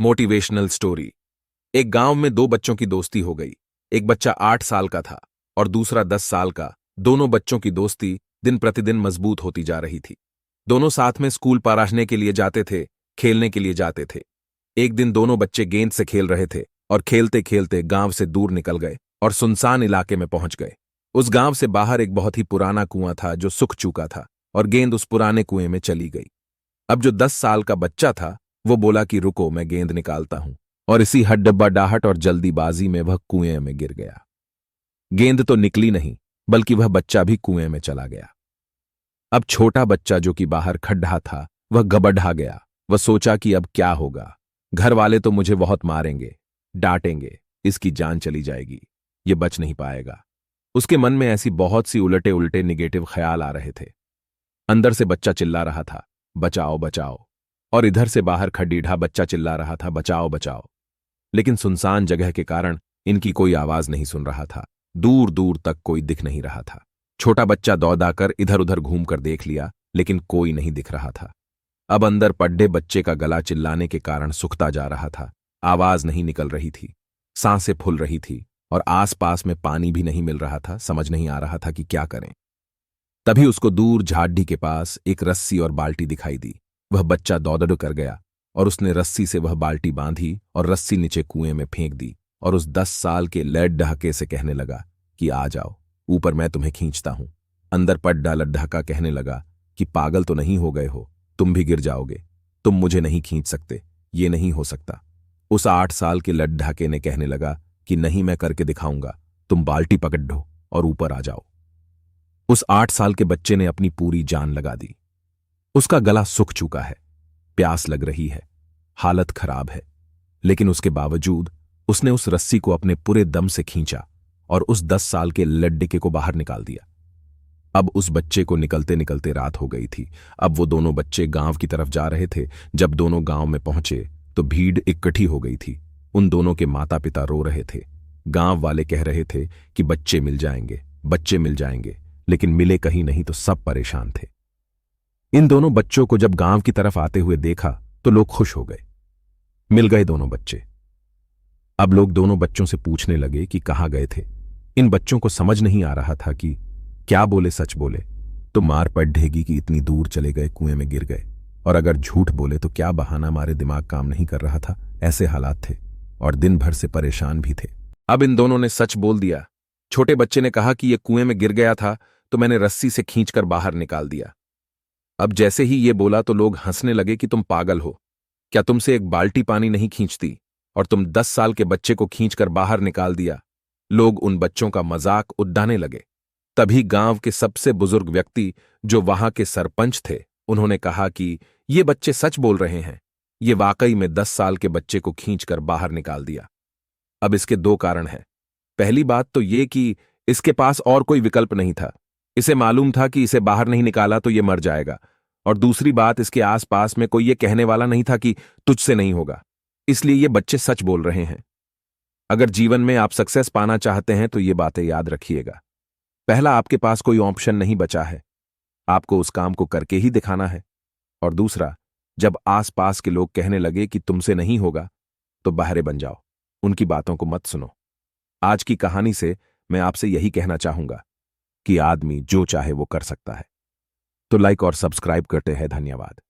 Motivational story. एक गांव में दो बच्चों की दोस्ती हो गई। एक बच्चा 8 साल का था और दूसरा 10 साल का। दोनों बच्चों की दोस्ती दिन प्रतिदिन मजबूत होती जा रही थी। दोनों साथ में स्कूल पढ़ने के लिए जाते थे, खेलने के लिए जाते थे। एक दिन दोनों बच्चे गेंद से खेल रहे थे और खेलते खेलते गांव से दूर निकल गए और सुनसान इलाके में पहुंच गए। उस गांव से बाहर एक बहुत ही पुराना कुआं था जो सूख चुका था और गेंद उस पुराने कुएं में चली गई। अब जो 10 साल का बच्चा था वो बोला कि रुको, मैं गेंद निकालता हूं, और इसी हड्डब्बाडाहट और जल्दीबाजी में वह कुएं में गिर गया। गेंद तो निकली नहीं, बल्कि वह बच्चा भी कुएं में चला गया। अब छोटा बच्चा जो कि बाहर खड्डा था वह गबड़ा गया। वह सोचा कि अब क्या होगा, घर वाले तो मुझे बहुत मारेंगे, डांटेंगे, इसकी जान चली जाएगी, ये बच नहीं पाएगा। उसके मन में ऐसी बहुत सी उलटे उलटे निगेटिव ख्याल आ रहे थे। अंदर से बच्चा चिल्ला रहा था, बचाओ बचाओ, और इधर से बाहर खड्डीढा बच्चा चिल्ला रहा था, बचाओ बचाओ। लेकिन सुनसान जगह के कारण इनकी कोई आवाज नहीं सुन रहा था। दूर दूर तक कोई दिख नहीं रहा था। छोटा बच्चा दौड़ाकर इधर उधर घूमकर देख लिया, लेकिन कोई नहीं दिख रहा था। अब अंदर पड्डे बच्चे का गला चिल्लाने के कारण सूखता जा रहा था। आवाज नहीं निकल रही थी, सांसें फूल रही थी और आसपास में पानी भी नहीं मिल रहा था। समझ नहीं आ रहा था कि क्या करें। तभी उसको दूर झाड़ी के पास एक रस्सी और बाल्टी दिखाई दी। वह बच्चा दौड़ कर गया और उसने रस्सी से वह बाल्टी बांधी और रस्सी नीचे कुएं में फेंक दी और उस 10 साल के लड्ढाके से कहने लगा कि आ जाओ ऊपर, मैं तुम्हें खींचता हूं। अंदर पड्डा लड्ढाका कहने लगा कि पागल तो नहीं हो गए हो, तुम भी गिर जाओगे, तुम मुझे नहीं खींच सकते, ये नहीं हो सकता। उस 8 साल के लड्ढाके ने कहने लगा कि नहीं, मैं करके दिखाऊंगा, तुम बाल्टी पकड़ ढो और ऊपर आ जाओ। उस 8 साल के बच्चे ने अपनी पूरी जान लगा दी। उसका गला सूख चुका है, प्यास लग रही है, हालत खराब है, लेकिन उसके बावजूद उसने उस रस्सी को अपने पूरे दम से खींचा और उस 10 साल के लड्डके को बाहर निकाल दिया। अब उस बच्चे को निकलते निकलते रात हो गई थी। अब वो दोनों बच्चे गांव की तरफ जा रहे थे। जब दोनों गांव में पहुंचे तो भीड़ इकट्ठी हो गई थी। उन दोनों के माता पिता रो रहे थे। गांव वाले कह रहे थे कि बच्चे मिल जाएंगे, बच्चे मिल जाएंगे, लेकिन मिले कहीं नहीं तो सब परेशान थे। इन दोनों बच्चों को जब गांव की तरफ आते हुए देखा तो लोग खुश हो गए। मिल गए दोनों बच्चे। अब लोग दोनों बच्चों से पूछने लगे कि कहां गए थे। इन बच्चों को समझ नहीं आ रहा था कि क्या बोले, सच बोले तो मार पड़ेगी कि इतनी दूर चले गए, कुएं में गिर गए, और अगर झूठ बोले तो क्या बहाना, मारे दिमाग काम नहीं कर रहा था। ऐसे हालात थे और दिन भर से परेशान भी थे। अब इन दोनों ने सच बोल दिया। छोटे बच्चे ने कहा कि ये कुएं में गिर गया था तो मैंने रस्सी से खींचकर बाहर निकाल दिया। अब जैसे ही ये बोला तो लोग हंसने लगे कि तुम पागल हो, क्या तुमसे एक बाल्टी पानी नहीं खींचती और तुम 10 साल के बच्चे को खींचकर बाहर निकाल दिया। लोग उन बच्चों का मजाक उड़ाने लगे। तभी गांव के सबसे बुजुर्ग व्यक्ति जो वहां के सरपंच थे, उन्होंने कहा कि ये बच्चे सच बोल रहे हैं, ये वाकई में 10 साल के बच्चे को खींचकर बाहर निकाल दिया। अब इसके 2 कारण हैं। पहली बात तो ये कि इसके पास और कोई विकल्प नहीं था। इसे मालूम था कि इसे बाहर नहीं निकाला तो ये मर जाएगा, और दूसरी बात, इसके आसपास में कोई ये कहने वाला नहीं था कि तुझसे नहीं होगा। इसलिए ये बच्चे सच बोल रहे हैं। अगर जीवन में आप सक्सेस पाना चाहते हैं तो ये बातें याद रखिएगा। पहला, आपके पास कोई ऑप्शन नहीं बचा है, आपको उस काम को करके ही दिखाना है। और दूसरा, जब आसपास के लोग कहने लगे कि तुमसे नहीं होगा तो बहरे बन जाओ, उनकी बातों को मत सुनो। आज की कहानी से मैं आपसे यही कहना चाहूंगा कि आदमी जो चाहे वो कर सकता है। तो लाइक और सब्सक्राइब करते हैं। धन्यवाद।